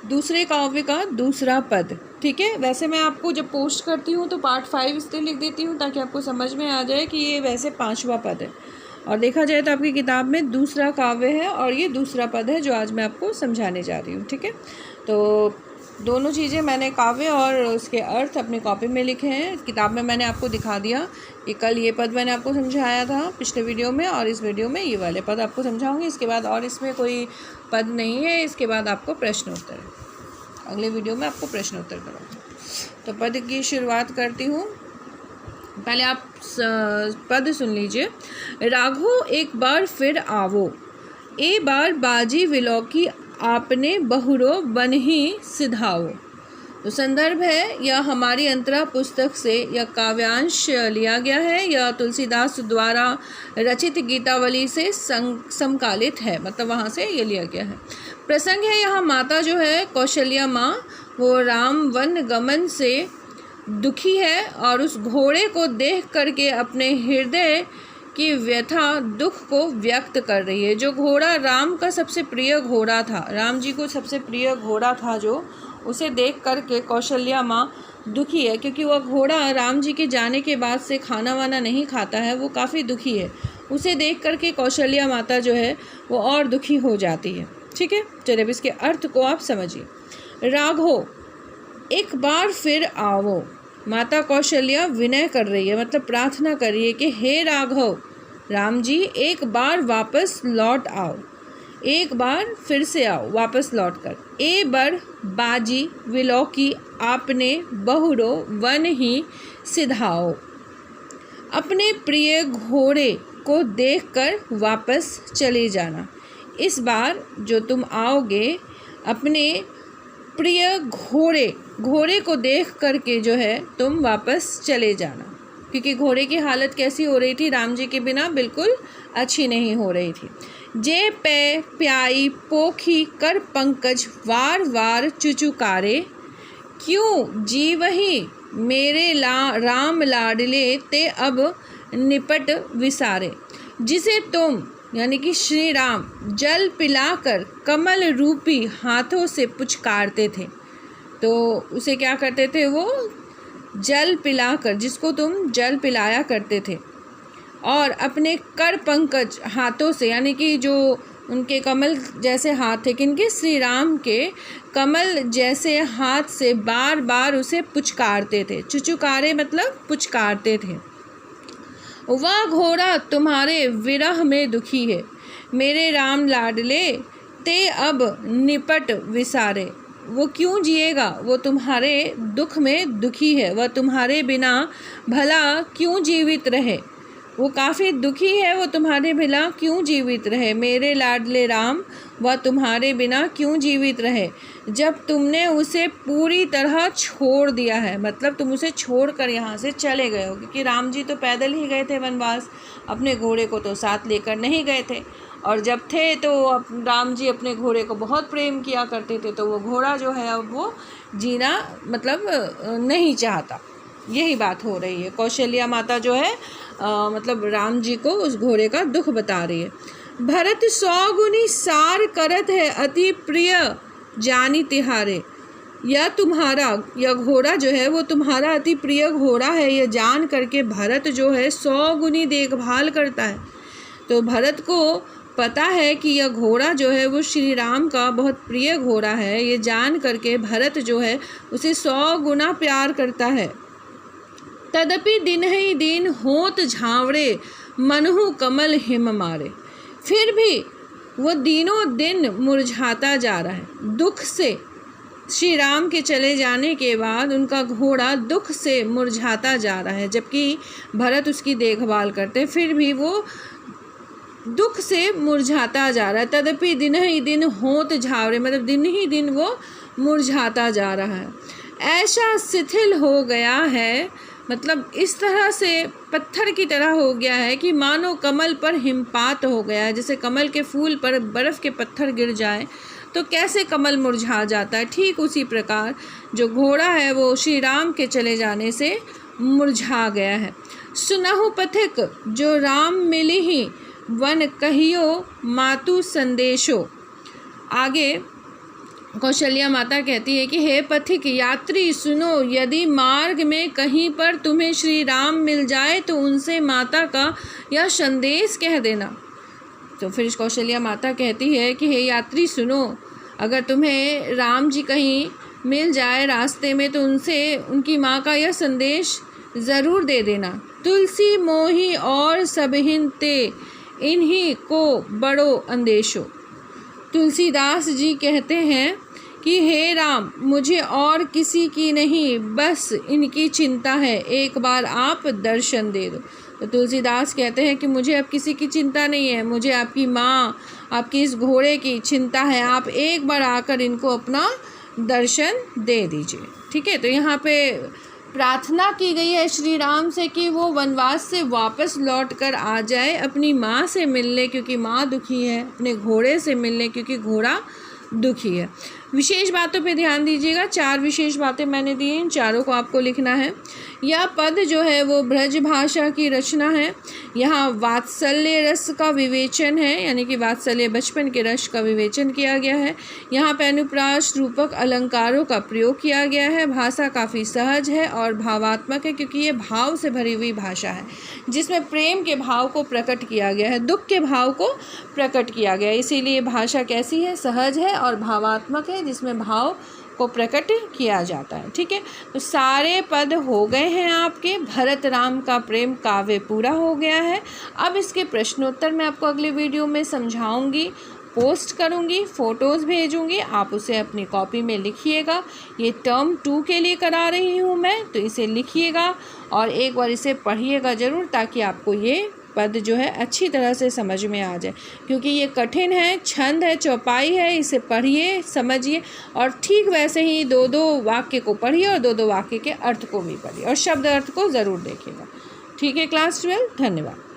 दूसरे काव्य का दूसरा पद। ठीक है, वैसे मैं आपको जब पोस्ट करती हूँ तो पार्ट 5 इसलिए लिख देती हूँ ताकि आपको समझ में आ जाए कि ये वैसे 5वां पद है, और देखा जाए तो आपकी किताब में दूसरा काव्य है और ये दूसरा पद है जो आज मैं आपको समझाने जा रही हूँ। ठीक है, तो दोनों चीज़ें मैंने काव्य और उसके अर्थ अपनी कॉपी में लिखे हैं। किताब में मैंने आपको दिखा दिया कि कल ये पद मैंने आपको समझाया था पिछले वीडियो में, और इस वीडियो में ये वाले पद आपको समझाऊंगी। इसके बाद और इसमें कोई पद नहीं है, इसके बाद आपको प्रश्न उत्तर है। अगले वीडियो में आपको प्रश्न उत्तर कराऊंगी। तो पद की शुरुआत करती हूँ। पहले आप पद सुन लीजिए। राघो एक बार फिर आवो, ए बार बाजी विलौकी आपने बहुरो बन ही सिधाओ। तो संदर्भ है या हमारी अंतरा पुस्तक से यह काव्यांश लिया गया है, या तुलसीदास द्वारा रचित गीतावली से समकालित है, मतलब वहाँ से ये लिया गया है। प्रसंग है यहाँ माता जो है कौशल्या माँ, वो राम वन गमन से दुखी है और उस घोड़े को देख करके अपने हृदय की व्यथा दुख को व्यक्त कर रही है। जो घोड़ा राम का सबसे प्रिय घोड़ा था, राम जी को सबसे प्रिय घोड़ा था, जो उसे देख करके कौशल्या माँ दुखी है, क्योंकि वह घोड़ा राम जी के जाने के बाद से खाना वाना नहीं खाता है, वो काफ़ी दुखी है। उसे देख करके कौशल्या माता जो है वो और दुखी हो जाती है। ठीक है, चलिए अब इसके अर्थ को आप समझिए। राघो एक बार फिर आवो, माता कौशल्या विनय कर रही है, मतलब प्रार्थना कर रही है कि हे राघव, राम जी एक बार वापस लौट आओ, एक बार फिर से आओ वापस लौट कर। ए बर बाजी विलौकी आपने बहुरो वन ही सिधाओ, अपने प्रिय घोड़े को देखकर वापस चले जाना। इस बार जो तुम आओगे अपने प्रिय घोड़े को देख करके जो है तुम वापस चले जाना, क्योंकि घोड़े की हालत कैसी हो रही थी राम जी के बिना, बिल्कुल अच्छी नहीं हो रही थी। जे पै प्याई पोखी कर पंकज वार वार चुचुकारे, क्यों जी वही मेरे राम लाडले ते अब निपट विसारे। जिसे तुम यानी कि श्री राम जल पिलाकर कमल रूपी हाथों से पुचकारते थे, तो उसे क्या करते थे, वो जल पिलाकर, जिसको तुम जल पिलाया करते थे, और अपने कर पंकज हाथों से, यानी कि जो उनके कमल जैसे हाथ थे, किनके, श्री राम के कमल जैसे हाथ से बार बार उसे पुचकारते थे। चुचुकारे मतलब पुचकारते थे। वह घोड़ा तुम्हारे विरह में दुखी है, मेरे राम लाडले ते अब निपट विसारे। वो क्यों जिएगा, वो तुम्हारे दुख में दुखी है, वह तुम्हारे बिना भला क्यों जीवित रहे। वो काफ़ी दुखी है, वो तुम्हारे बिना क्यों जीवित रहे। मेरे लाडले राम, वह तुम्हारे बिना क्यों जीवित रहे, जब तुमने उसे पूरी तरह छोड़ दिया है। मतलब तुम उसे छोड़कर यहाँ से चले गए हो, क्योंकि राम जी तो पैदल ही गए थे वनवास, अपने घोड़े को तो साथ लेकर नहीं गए थे, और जब थे तो राम जी अपने घोड़े को बहुत प्रेम किया करते थे, तो वो घोड़ा जो है अब वो जीना मतलब नहीं चाहता। यही बात हो रही है। कौशल्या माता जो है मतलब राम जी को उस घोड़े का दुख बता रही है। भरत 100 गुनी सार करत है अति प्रिय जानी तिहारे, यह घोड़ा जो है वो तुम्हारा अति प्रिय घोड़ा है, यह जान करके भरत जो है 100 गुनी देखभाल करता है। तो भरत को पता है कि यह घोड़ा जो है वो श्री राम का बहुत प्रिय घोड़ा है, ये जान करके भरत जो है उसे 100 गुना प्यार करता है। तदपि दिन ही दिन होत झावड़े मनहु कमल हिम मारे, फिर भी वो दिनों दिन मुरझाता जा रहा है। दुख से, श्री राम के चले जाने के बाद उनका घोड़ा दुख से मुरझाता जा रहा है, जबकि भरत उसकी देखभाल करते, फिर भी वो दुख से मुरझाता जा रहा है। तदपि दिन ही दिन होत झावड़े, मतलब दिन ही दिन वो मुरझाता जा रहा है। ऐसा शिथिल हो गया है, मतलब इस तरह से पत्थर की तरह हो गया है कि मानो कमल पर हिमपात हो गया है। जैसे कमल के फूल पर बर्फ़ के पत्थर गिर जाए तो कैसे कमल मुरझा जाता है, ठीक उसी प्रकार जो घोड़ा है वो श्री राम के चले जाने से मुरझा गया है। सुनहु पथिक जो राम मिली ही वन कहियो मातु संदेशो। आगे कौशल्या माता कहती है कि हे पथिक यात्री सुनो, यदि मार्ग में कहीं पर तुम्हें श्री राम मिल जाए तो उनसे माता का यह संदेश कह देना। तो फिर कौशल्या माता कहती है कि हे यात्री सुनो, अगर तुम्हें राम जी कहीं मिल जाए रास्ते में तो उनसे उनकी माँ का यह संदेश ज़रूर दे देना। तुलसी मोही और सबहिन ते, इन्हीं को बड़ो अंदेशो। तुलसीदास जी कहते हैं कि हे राम, मुझे और किसी की नहीं, बस इनकी चिंता है, एक बार आप दर्शन दे दो। तो तुलसीदास कहते हैं कि मुझे अब किसी की चिंता नहीं है, मुझे आपकी माँ, आपकी इस घोड़े की चिंता है, आप एक बार आकर इनको अपना दर्शन दे दीजिए। ठीक है, तो यहाँ पे प्रार्थना की गई है श्री राम से कि वो वनवास से वापस लौट कर आ जाए, अपनी माँ से मिलने क्योंकि माँ दुखी है, अपने घोड़े से मिलने क्योंकि घोड़ा दुखी है। विशेष बातों पे ध्यान दीजिएगा, 4 विशेष बातें मैंने दी हैं, इन चारों को आपको लिखना है। यह पद जो है वो ब्रज भाषा की रचना है। यहाँ वात्सल्य रस का विवेचन है, यानी कि वात्सल्य बचपन के रस का विवेचन किया गया है। यहाँ पे अनुप्रास रूपक अलंकारों का प्रयोग किया गया है। भाषा काफ़ी सहज है और भावात्मक है, क्योंकि ये भाव से भरी हुई भाषा है, जिसमें प्रेम के भाव को प्रकट किया गया है, दुख के भाव को प्रकट किया गया है। इसीलिए भाषा कैसी है, सहज है और भावात्मक है, जिसमें भाव को प्रकट किया जाता है। ठीक है, तो सारे पद हो गए हैं आपके। भरत राम का प्रेम काव्य पूरा हो गया है। अब इसके प्रश्नोत्तर मैं आपको अगले वीडियो में समझाऊंगी, पोस्ट करूंगी, फ़ोटोज़ भेजूंगी, आप उसे अपनी कॉपी में लिखिएगा। ये टर्म 2 के लिए करा रही हूँ मैं, तो इसे लिखिएगा और एक बार इसे पढ़िएगा ज़रूर, ताकि आपको ये पद जो है अच्छी तरह से समझ में आ जाए, क्योंकि ये कठिन है, छंद है, चौपाई है। इसे पढ़िए, समझिए और ठीक वैसे ही 2-2 वाक्य को पढ़िए और 2-2 वाक्य के अर्थ को भी पढ़िए और शब्द अर्थ को ज़रूर देखिएगा। ठीक है क्लास 12, धन्यवाद।